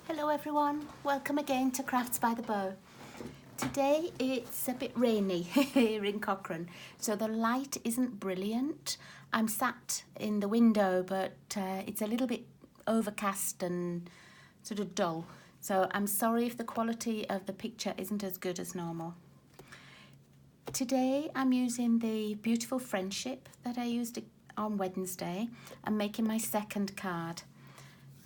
Hello everyone, welcome again to Crafts by the Bow. Today it's a bit rainy here in Cochrane, so the light isn't brilliant. I'm sat in the window, but it's a little bit overcast and sort of dull, so I'm sorry if the quality of the picture isn't as good as normal. Today I'm using the beautiful friendship that I used on Wednesday and making my second card.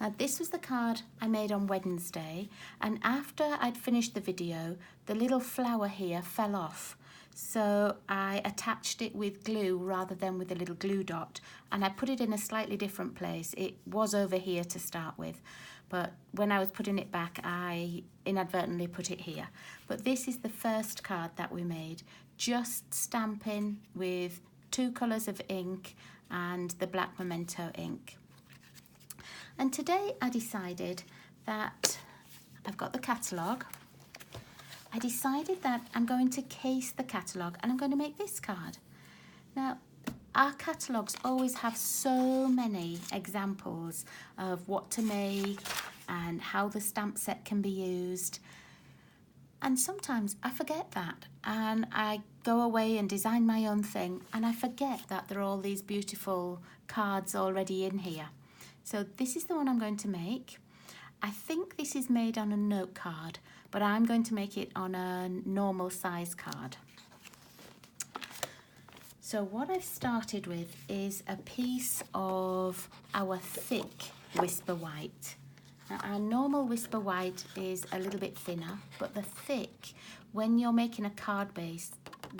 Now this was the card I made on Wednesday, and after I'd finished the video, the little flower here fell off. So I attached it with glue rather than with a little glue dot, and I put it in a slightly different place. It was over here to start with, but when I was putting it back, I inadvertently put it here. But this is the first card that we made, just stamping with 2 colours of ink and the black memento ink. And today I decided that I've got the catalogue. I decided that I'm going to case the catalogue and I'm going to make this card. Now, our catalogues always have so many examples of what to make and how the stamp set can be used. And sometimes I forget that and I go away and design my own thing and I forget that there are all these beautiful cards already in here. So this is the one I'm going to make. I think this is made on a note card, but I'm going to make it on a normal size card. So what I've started with is a piece of our thick Whisper White. Now our normal Whisper White is a little bit thinner, but the thick, when you're making a card base,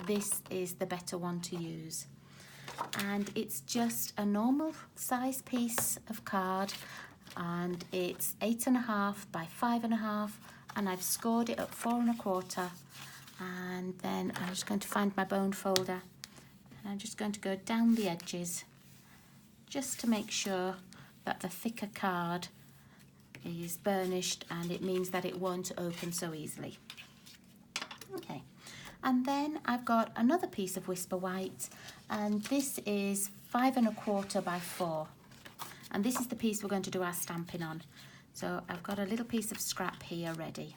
this is the better one to use. And it's just a normal size piece of card, and it's 8.5 by 5.5, and I've scored it at 4 1/4. And then I'm just going to find my bone folder and I'm just going to go down the edges just to make sure that the thicker card is burnished, and it means that it won't open so easily. Okay. And then I've got another piece of Whisper White, and this is 5 1/4 by 4. And this is the piece we're going to do our stamping on. So I've got a little piece of scrap here ready.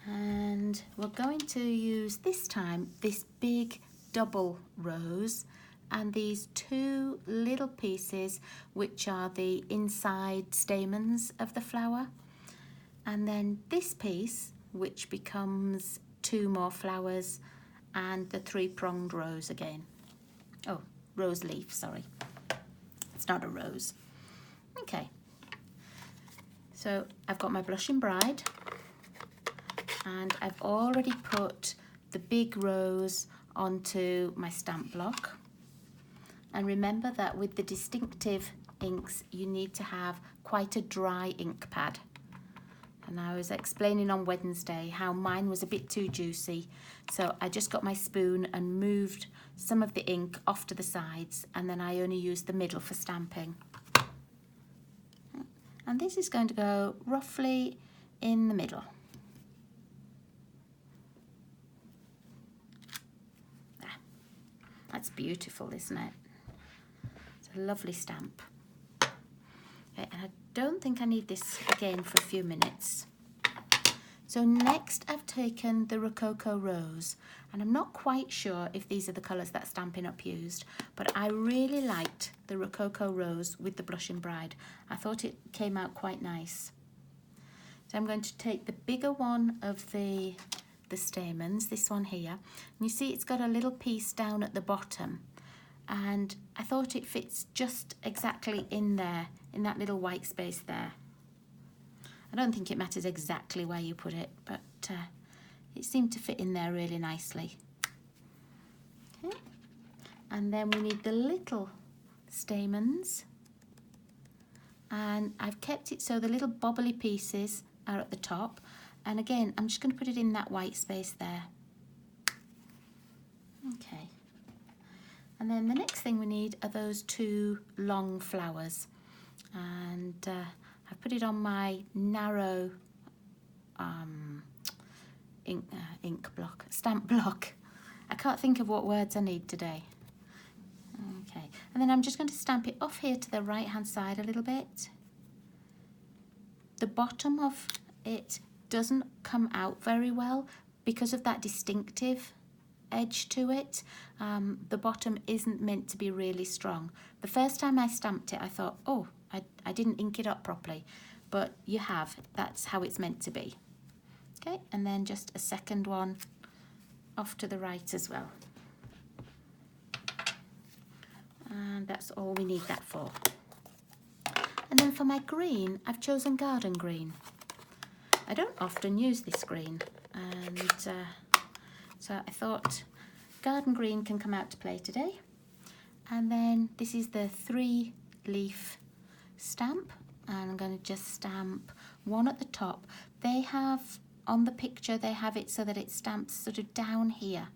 And we're going to use this time this big double rose and these 2 little pieces which are the inside stamens of the flower. And then this piece which becomes 2 more flowers and the 3-pronged rose again. Oh, rose leaf, sorry. It's not a rose. Okay. So I've got my Blushing Bride and I've already put the big rose onto my stamp block. And remember that with the distinctive inks, you need to have quite a dry ink pad. And I was explaining on Wednesday how mine was a bit too juicy, so I just got my spoon and moved some of the ink off to the sides, and then I only used the middle for stamping. And this is going to go roughly in the middle. There. That's beautiful, isn't it? It's a lovely stamp. Okay, and I don't think I need this again for a few minutes. So next I've taken the Rococo Rose, and I'm not quite sure if these are the colours that Stampin' Up used, but I really liked the Rococo Rose with the Blushing Bride. I thought it came out quite nice. So I'm going to take the bigger one of the stamens, this one here, and you see it's got a little piece down at the bottom, and I thought it fits just exactly in there, in that little white space there. I don't think it matters exactly where you put it, but it seemed to fit in there really nicely. Okay. And then we need the little stamens, and I've kept it so the little bobbly pieces are at the top, and again I'm just going to put it in that white space there. Okay. And then the next thing we need are those 2 long flowers, and I've put it on my narrow stamp block. I can't think of what words I need today. Okay, and then I'm just going to stamp it off here to the right hand side a little bit. the bottom of it doesn't come out very well because of that distinctive edge to it. The bottom isn't meant to be really strong. The first time I stamped it, I thought, oh, I didn't ink it up properly, but you have. That's how it's meant to be. Okay, and then just a second one off to the right as well. And that's all we need that for. And then for my green, I've chosen garden green. I don't often use this green, and so I thought garden green can come out to play today. And then this is the 3-leaf stamp, and I'm going to just stamp one at the top. They have, on the picture, they have it so that it stamps sort of down here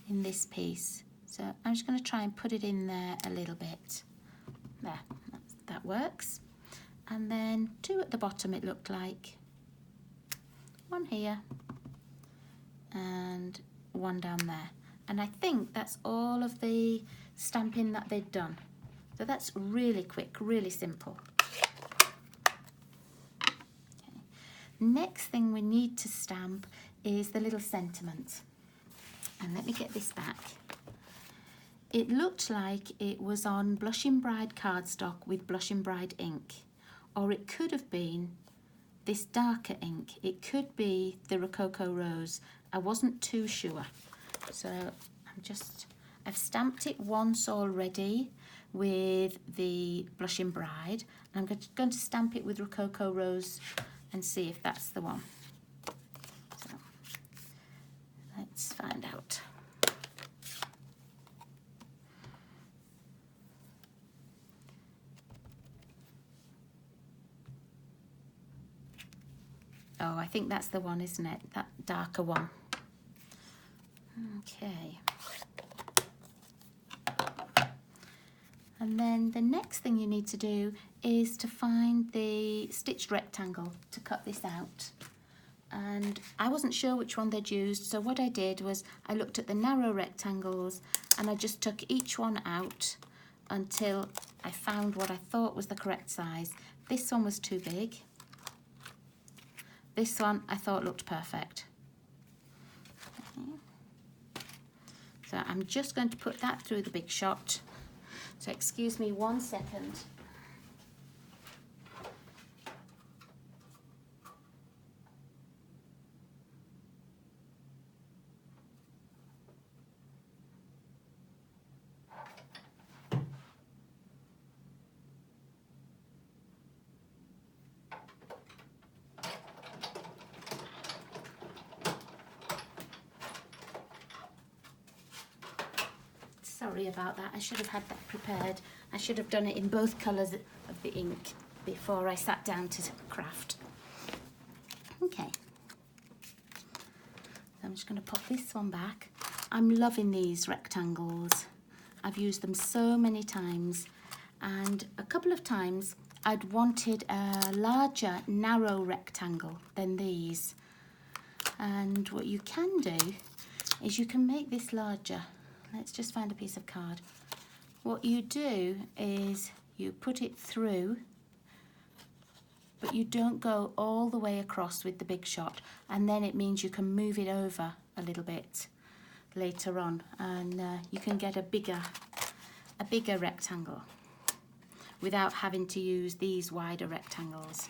in this piece. So I'm just going to try and put it in there a little bit. There, that works. And then 2 at the bottom, it looked like. 1 here and 1 down there. And I think that's all of the stamping that they've done. So that's really quick, really simple. Okay. Next thing we need to stamp is the little sentiment. And let me get this back. It looked like it was on Blushing Bride cardstock with Blushing Bride ink, or it could have been this darker ink. It could be the Rococo Rose. I wasn't too sure. So I've stamped it once already with the Blushing Bride. I'm going to stamp it with Rococo Rose and see if that's the one. So let's find out. Oh, I think that's the one, isn't it? That darker one. Okay. And then the next thing you need to do is to find the stitched rectangle to cut this out. And I wasn't sure which one they'd used, so what I did was I looked at the narrow rectangles and I just took each one out until I found what I thought was the correct size. This one was too big. This one I thought looked perfect. Okay. So I'm just going to put that through the Big Shot. So excuse me 1 second. Sorry about that, I should have had that prepared. I should have done it in both colours of the ink before I sat down to craft. Okay, so I'm just going to pop this one back. I'm loving these rectangles. I've used them so many times, and a couple of times I'd wanted a larger narrow rectangle than these. And what you can do is you can make this larger. Let's just find a piece of card. What you do is you put it through, but you don't go all the way across with the Big Shot, and then it means you can move it over a little bit later on, and you can get a bigger rectangle without having to use these wider rectangles.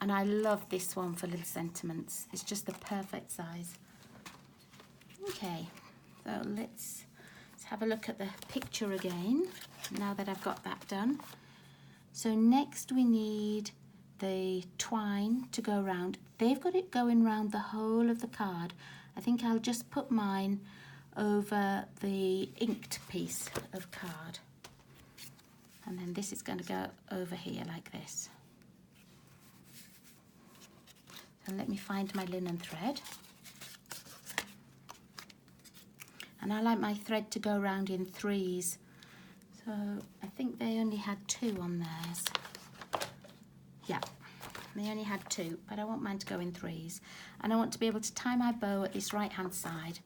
And I love this one for little sentiments. It's just the perfect size. Okay. So let's have a look at the picture again, now that I've got that done. So next we need the twine to go around. They've got it going around the whole of the card. I think I'll just put mine over the inked piece of card. And then this is going to go over here like this. So let me find my linen thread. And I like my thread to go around in 3s. So I think they only had 2 on theirs. Yeah, they only had 2, but I want mine to go in 3s. And I want to be able to tie my bow at this right-hand side.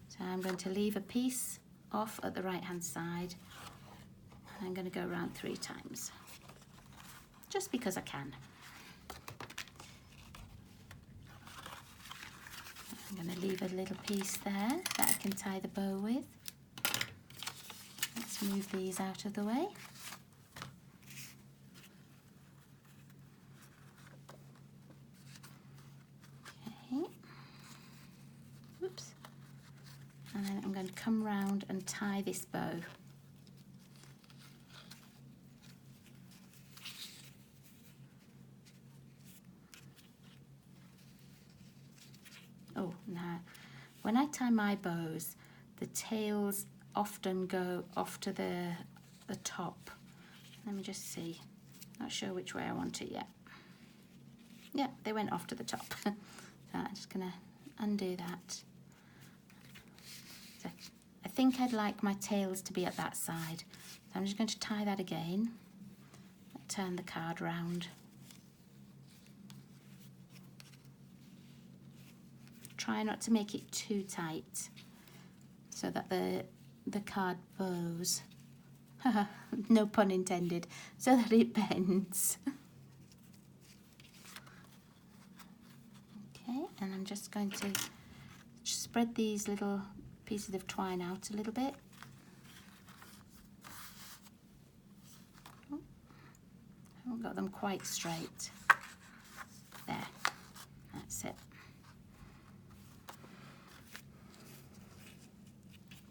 So I'm going to leave a piece off at the right-hand side. And I'm going to go around 3 times. Just because I can. I'm going to leave a little piece there that I can tie the bow with. Let's move these out of the way. Okay. Oops. And then I'm going to come round and tie this bow. Oh, now, when I tie my bows, the tails often go off to the top. Let me just see. Not sure which way I want it yet. Yeah, they went off to the top. So I'm just going to undo that. So I think I'd like my tails to be at that side. So I'm just going to tie that again. Turn the card round. Try not to make it too tight so that the card bows, no pun intended, so that it bends. Okay, and I'm just going to spread these little pieces of twine out a little bit. Oh, I haven't got them quite straight. There, that's it.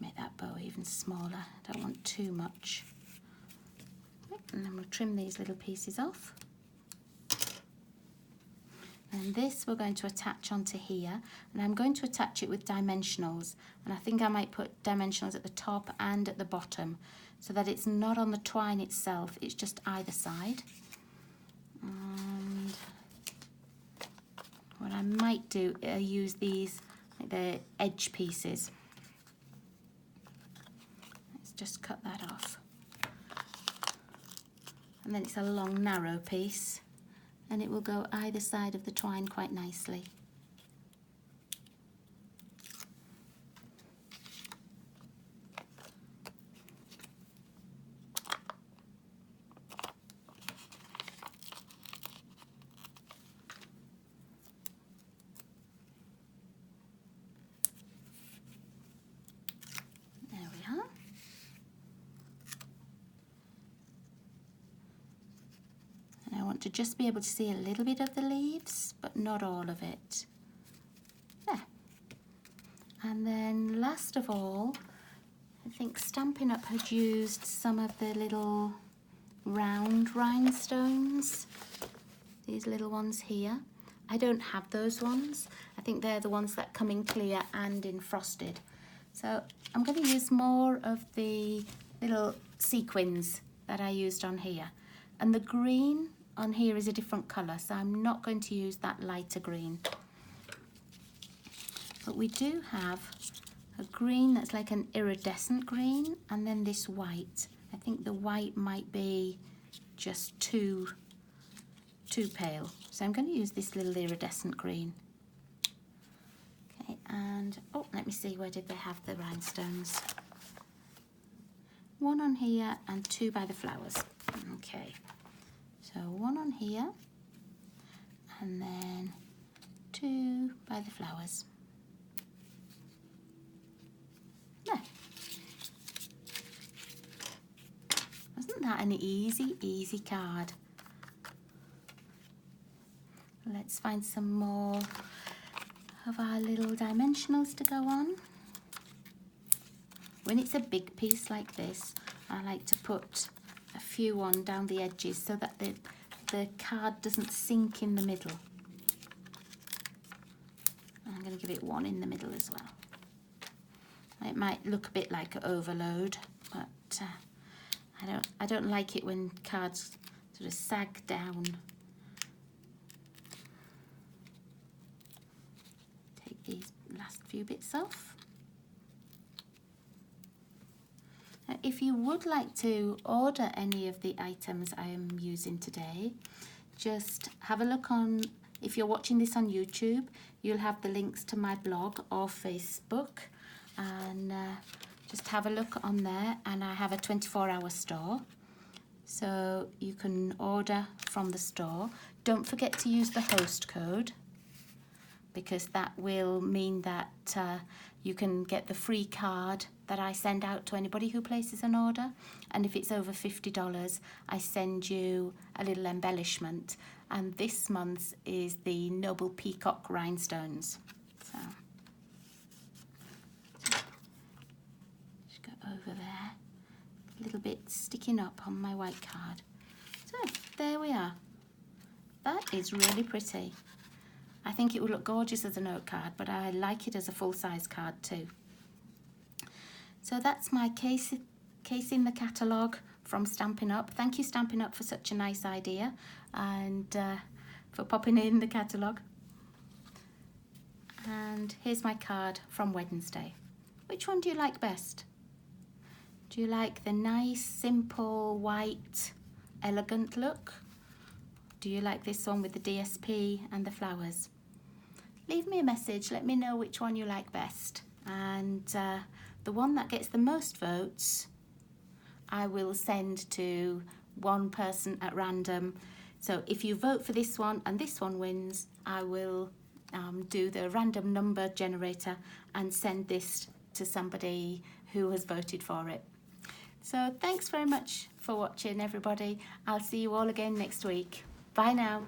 Make that bow even smaller. Don't want too much. And then we'll trim these little pieces off. And this we're going to attach onto here, and I'm going to attach it with dimensionals, and I think I might put dimensionals at the top and at the bottom so that it's not on the twine itself, it's just either side. And what I might do is use these, like the edge pieces. Just cut that off, and then it's a long narrow piece, and it will go either side of the twine quite nicely. There we are. To just be able to see a little bit of the leaves, but not all of it. There. And then last of all, I think Stampin' Up had used some of the little round rhinestones, these little ones here. I don't have those ones. I think they're the ones that come in clear and in frosted. So I'm going to use more of the little sequins that I used on here. And the green on here is a different colour, so I'm not going to use that lighter green. But we do have a green that's like an iridescent green, and then this white. I think the white might be just too pale, so I'm going to use this little iridescent green. Okay, and oh, let me see, where did they have the rhinestones? One on here and two by the flowers. Okay. So one on here, and then two by the flowers. There. Wasn't that an easy card? Let's find some more of our little dimensionals to go on. When it's a big piece like this, I like to put a few on down the edges so that the card doesn't sink in the middle. I'm going to give it one in the middle as well. It might look a bit like an overload, but I don't like it when cards sort of sag down. Take these last few bits off. If you would like to order any of the items I am using today, just have a look on, if you're watching this on YouTube, you'll have the links to my blog or Facebook, and just have a look on there, and I have a 24-hour store, so you can order from the store. Don't forget to use the host code, because that will mean that you can get the free card that I send out to anybody who places an order, and if it's over $50 I send you a little embellishment, and this month's is the Noble Peacock rhinestones. So just go over there, a little bit sticking up on my white card. So there we are. That is really pretty. I think it would look gorgeous as a note card, but I like it as a full-size card too. So that's my case in the catalogue from Stampin' Up. Thank you, Stampin' Up, for such a nice idea and for popping in the catalogue. And here's my card from Wednesday. Which one do you like best? Do you like the nice, simple, white, elegant look? Do you like this one with the DSP and the flowers? Leave me a message, let me know which one you like best. And the one that gets the most votes, I will send to one person at random. So if you vote for this one and this one wins, I will do the random number generator and send this to somebody who has voted for it. So thanks very much for watching, everybody. I'll see you all again next week. Bye now.